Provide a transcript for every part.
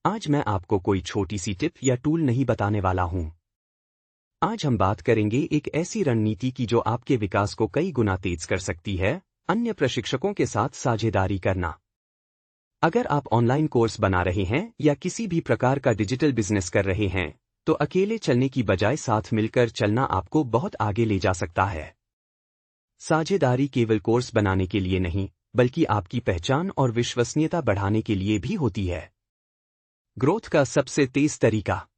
आज मैं आपको कोई छोटी सी टिप या टूल नहीं बताने वाला हूं। आज हम बात करेंगे एक ऐसी रणनीति की जो आपके विकास को कई गुना तेज कर सकती है। अन्य प्रशिक्षकों के साथ साझेदारी करना। अगर आप ऑनलाइन कोर्स बना रहे हैं या किसी भी प्रकार का डिजिटल बिजनेस कर रहे हैं, तो अकेले चलने की बजाय साथ मिलकर चलना आपको बहुत आगे ले जा सकता है। साझेदारी केवल कोर्स बनाने के लिए नहीं, बल्कि आपकी पहचान और विश्वसनीयता बढ़ाने के लिए भी होती है। ग्रोथ का सबसे तेज तरीका।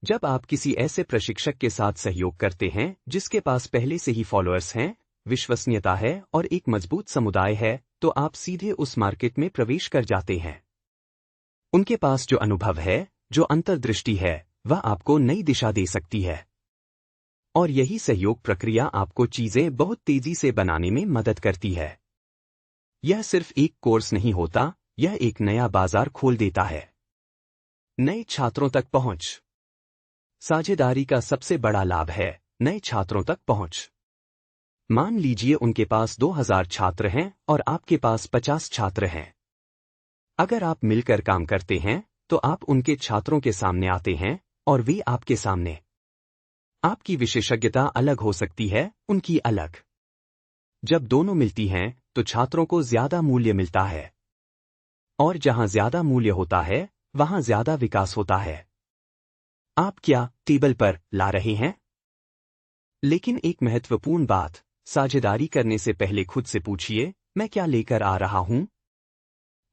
जब आप किसी ऐसे प्रशिक्षक के साथ सहयोग करते हैं जिसके पास पहले से ही फॉलोअर्स हैं, विश्वसनीयता है और एक मजबूत समुदाय है, तो आप सीधे उस मार्केट में प्रवेश कर जाते हैं। उनके पास जो अनुभव है, जो अंतर्दृष्टि है, वह आपको नई दिशा दे सकती है। और यही सहयोग प्रक्रिया आपको चीजें बहुत तेजी से बनाने में मदद करती है। यह सिर्फ एक कोर्स नहीं होता, यह एक नया बाजार खोल देता है। नए छात्रों तक पहुंच। साझेदारी का सबसे बड़ा लाभ है नए छात्रों तक पहुंच। मान लीजिए उनके पास 2000 छात्र हैं और आपके पास 50 छात्र हैं। अगर आप मिलकर काम करते हैं, तो आप उनके छात्रों के सामने आते हैं और वे आपके सामने। आपकी विशेषज्ञता अलग हो सकती है, उनकी अलग। जब दोनों मिलती हैं, तो छात्रों को ज्यादा मूल्य मिलता है। और जहां ज्यादा मूल्य होता है, वहां ज्यादा विकास होता है। आप क्या टेबल पर ला रहे हैं? लेकिन एक महत्वपूर्ण बात, साझेदारी करने से पहले खुद से पूछिए, मैं क्या लेकर आ रहा हूं?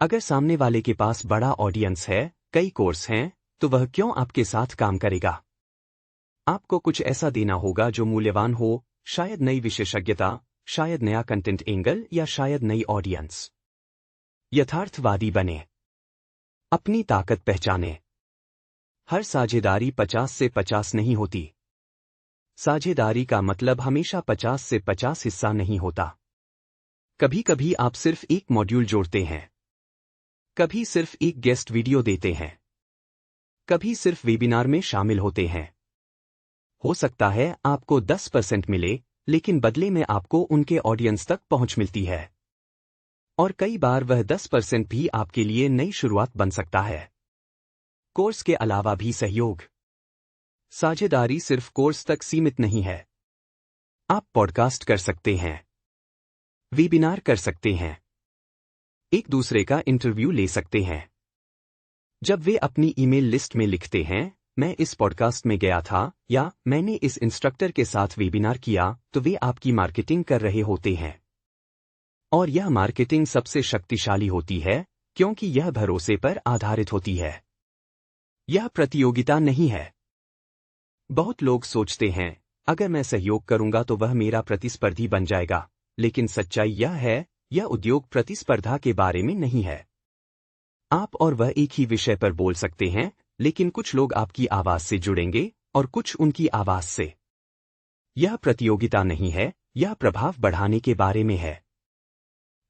अगर सामने वाले के पास बड़ा ऑडियंस है, कई कोर्स हैं, तो वह क्यों आपके साथ काम करेगा? आपको कुछ ऐसा देना होगा जो मूल्यवान हो, शायद नई विशेषज्ञता, शायद नया कंटेंट एंगल या शायद नई ऑडियंस। यथार्थवादी बने। अपनी ताकत पहचाने। हर साझेदारी 50 से 50 नहीं होती। साझेदारी का मतलब हमेशा 50 से 50 हिस्सा नहीं होता। कभी कभी आप सिर्फ एक मॉड्यूल जोड़ते हैं, कभी सिर्फ एक गेस्ट वीडियो देते हैं, कभी सिर्फ वेबिनार में शामिल होते हैं। हो सकता है आपको 10% मिले, लेकिन बदले में आपको उनके ऑडियंस तक पहुंच मिलती है। और कई बार वह 10% भी आपके लिए नई शुरुआत बन सकता है। कोर्स के अलावा भी सहयोग। साझेदारी सिर्फ कोर्स तक सीमित नहीं है। आप पॉडकास्ट कर सकते हैं, वेबिनार कर सकते हैं, एक दूसरे का इंटरव्यू ले सकते हैं। जब वे अपनी ईमेल लिस्ट में लिखते हैं, मैं इस पॉडकास्ट में गया था या मैंने इस इंस्ट्रक्टर के साथ वेबिनार किया, तो वे आपकी मार्केटिंग कर रहे होते हैं। और यह मार्केटिंग सबसे शक्तिशाली होती है, क्योंकि यह भरोसे पर आधारित होती है। यह प्रतियोगिता नहीं है। बहुत लोग सोचते हैं, अगर मैं सहयोग करूंगा तो वह मेरा प्रतिस्पर्धी बन जाएगा, लेकिन सच्चाई यह है, यह उद्योग प्रतिस्पर्धा के बारे में नहीं है। आप और वह एक ही विषय पर बोल सकते हैं, लेकिन कुछ लोग आपकी आवाज से जुड़ेंगे और कुछ उनकी आवाज से। यह प्रतियोगिता नहीं है, यह प्रभाव बढ़ाने के बारे में है।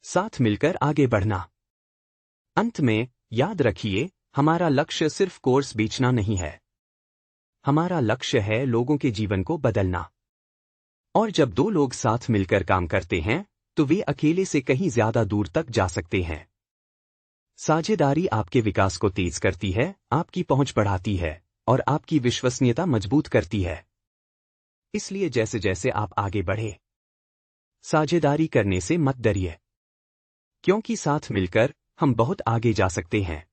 साथ मिलकर आगे बढ़ना। अंत में, याद रखिए, हमारा लक्ष्य सिर्फ कोर्स बेचना नहीं है। हमारा लक्ष्य है लोगों के जीवन को बदलना। और जब दो लोग साथ मिलकर काम करते हैं, तो वे अकेले से कहीं ज्यादा दूर तक जा सकते हैं। साझेदारी आपके विकास को तेज करती है, आपकी पहुंच बढ़ाती है और आपकी विश्वसनीयता मजबूत करती है। इसलिए जैसे जैसे आप आगे बढ़े, साझेदारी करने से मत डरिए, क्योंकि साथ मिलकर हम बहुत आगे जा सकते हैं।